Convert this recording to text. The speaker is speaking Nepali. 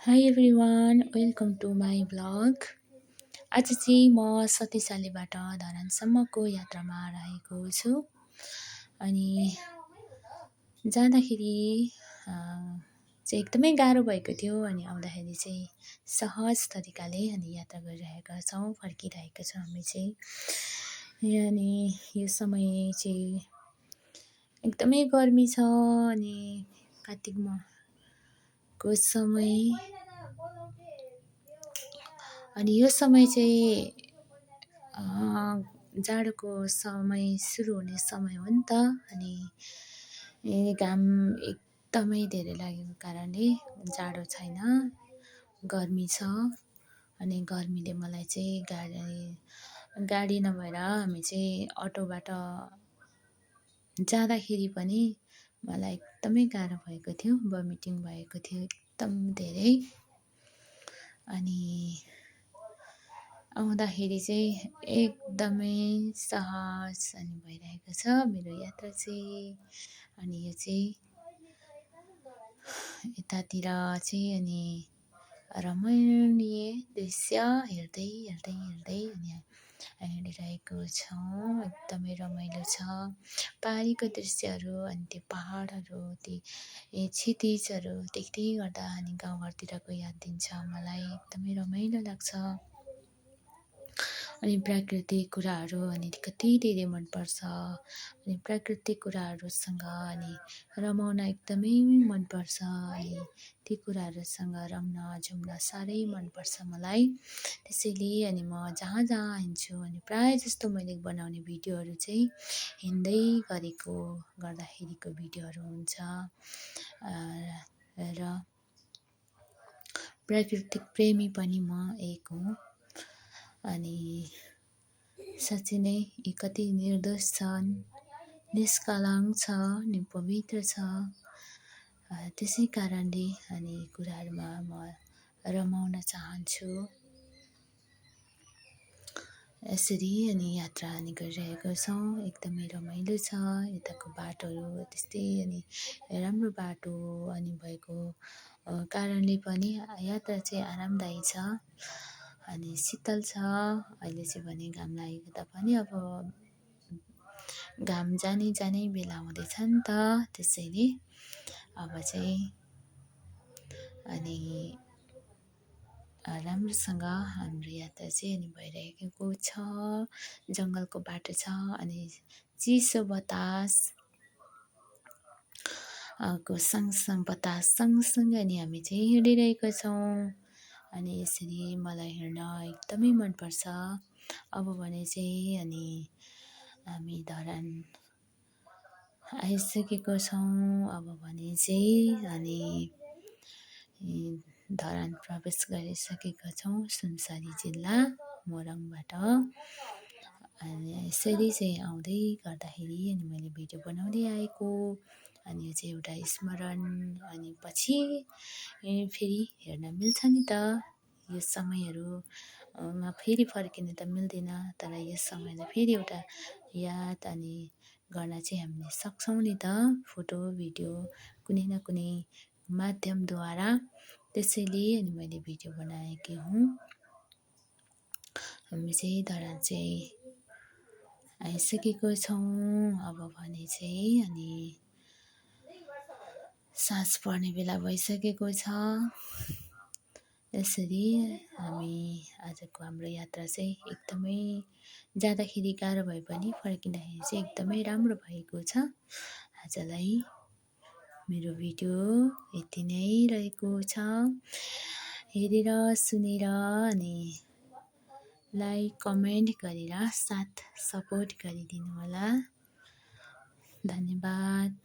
High everyone, welcome to my blog. आज चाहिँ म सतीशालीबाट धरानसम्मको यात्रामा रहेको छु। अनि जाँदाखेरि चाहिँ एकदमै गाह्रो भएको थियो। अनि आउँदाखेरि चाहिँ सहज तरिकाले अनि यात्रा गरिरहेका छौँ, फर्किरहेका छौँ हामी चाहिँ। अनि यो समय चाहिँ एकदमै गर्मी छ। अनि कार्तिकको समय अनि यो समय चाहिँ जाडोको समय सुरु हुने समय हो नि त। अनि घाम एकदमै धेरै लागेको कारणले जाडो छैन, गर्मी छ। अनि गर्मीले मलाई चाहिँ गाडी नभएर हामी चाहिँ अटोबाट जाँदाखेरि पनि मलाई एकदमै गाह्रो भएको थियो, भमिटिङ भएको थियो एकदम धेरै। अनि आउँदाखेरि चाहिँ एकदमै सहज अनि भइरहेको छ मेरो यात्रा चाहिँ। अनि यो चाहिँ यतातिर चाहिँ अनि रमणीय दृश्य हेर्दै अनि हिँडिरहेको छौँ। एकदमै रमाइलो छ पारीको दृश्यहरू। अनि त्यो पहाडहरू, ती क्षितिजहरू देख्दै गर्दा अनि गाउँघरतिरको याद दिन्छ मलाई। एकदमै रमाइलो लाग्छ। अनि प्राकृतिक कुराहरू अनि कति धेरै मनपर्छ। अनि प्राकृतिक कुराहरूसँग अनि रमाउन एकदमै मनपर्छ। अनि ती कुराहरूसँग रम्न झुम्न साह्रै मनपर्छ मलाई। त्यसैले अनि म जहाँ हिँड्छु अनि प्रायः जस्तो मैले बनाउने भिडियोहरू चाहिँ हिँड्दै गर्दाखेरिको भिडियोहरू हुन्छ। र प्राकृतिक प्रेमी पनि म एक हुँ। अनि साँच्चै नै यी कति निर्दोष छन्, निष्कलङ्क छ अनि पवित्र छ। त्यसै कारणले अनि कुराहरूमा म रमाउन चाहन्छु। यसरी अनि यात्रा अनि गरिरहेका छौँ। एकदमै रमाइलो छ। यताको बाटोहरू त्यस्तै अनि राम्रो बाटो अनि भएको कारणले पनि यात्रा चाहिँ आरामदायी छ अनि शीतल छ। अहिले चाहिँ भने घाम लागेको तापनि अब घाम जाने बेला हुँदैछ नि त। त्यसैले अब चाहिँ अनि राम्रोसँग हाम्रो यात्रा चाहिँ अनि भइरहेको छ। जङ्गलको बाटो छ अनि चिसो बतास को सँगसँगै अनि हामी चाहिँ हिँडिरहेका छौँ। अनि यसरी मलाई हिँड्न एकदमै मनपर्छ। अब भने चाहिँ अनि हामी धरान आइसकेको छौँ। अब भने चाहिँ अनि धरान प्रवेश गरिसकेका छौँ, सुनसरी जिल्ला मोरङबाट। अनि यसरी चाहिँ आउँदै गर्दाखेरि अनि मैले भिडियो बनाउँदै आएको। अनि यो चाहिँ एउटा स्मरण। अनि पछि फेरि हेर्न मिल्छ नि त। यो समयहरूमा फेरि फर्किन त मिल्दैन, तर यस समयलाई फेरि एउटा याद अनि गर्न चाहिँ हामीले सक्छौँ नि त, फोटो भिडियो कुनै न कुनै माध्यमद्वारा। त्यसैले अनि मैले भिडियो बनाएकी हुँ। हामी चाहिँ धरान चाहिँ आइसकेको छौँ। अब भने चाहिँ अनि साँझ पर्ने बेला भइसकेको छ। यसरी हामी आजको हाम्रो यात्रा चाहिँ एकदमै जाँदाखेरि गाह्रो भए पनि फर्किँदाखेरि चाहिँ एकदमै राम्रो भएको छ। आजलाई मेरो भिडियो यति नै रहेको छ। हेरेर सुनेर अनि लाइक कमेन्ट गरेर साथ सपोर्ट गरिदिनु होला। धन्यवाद।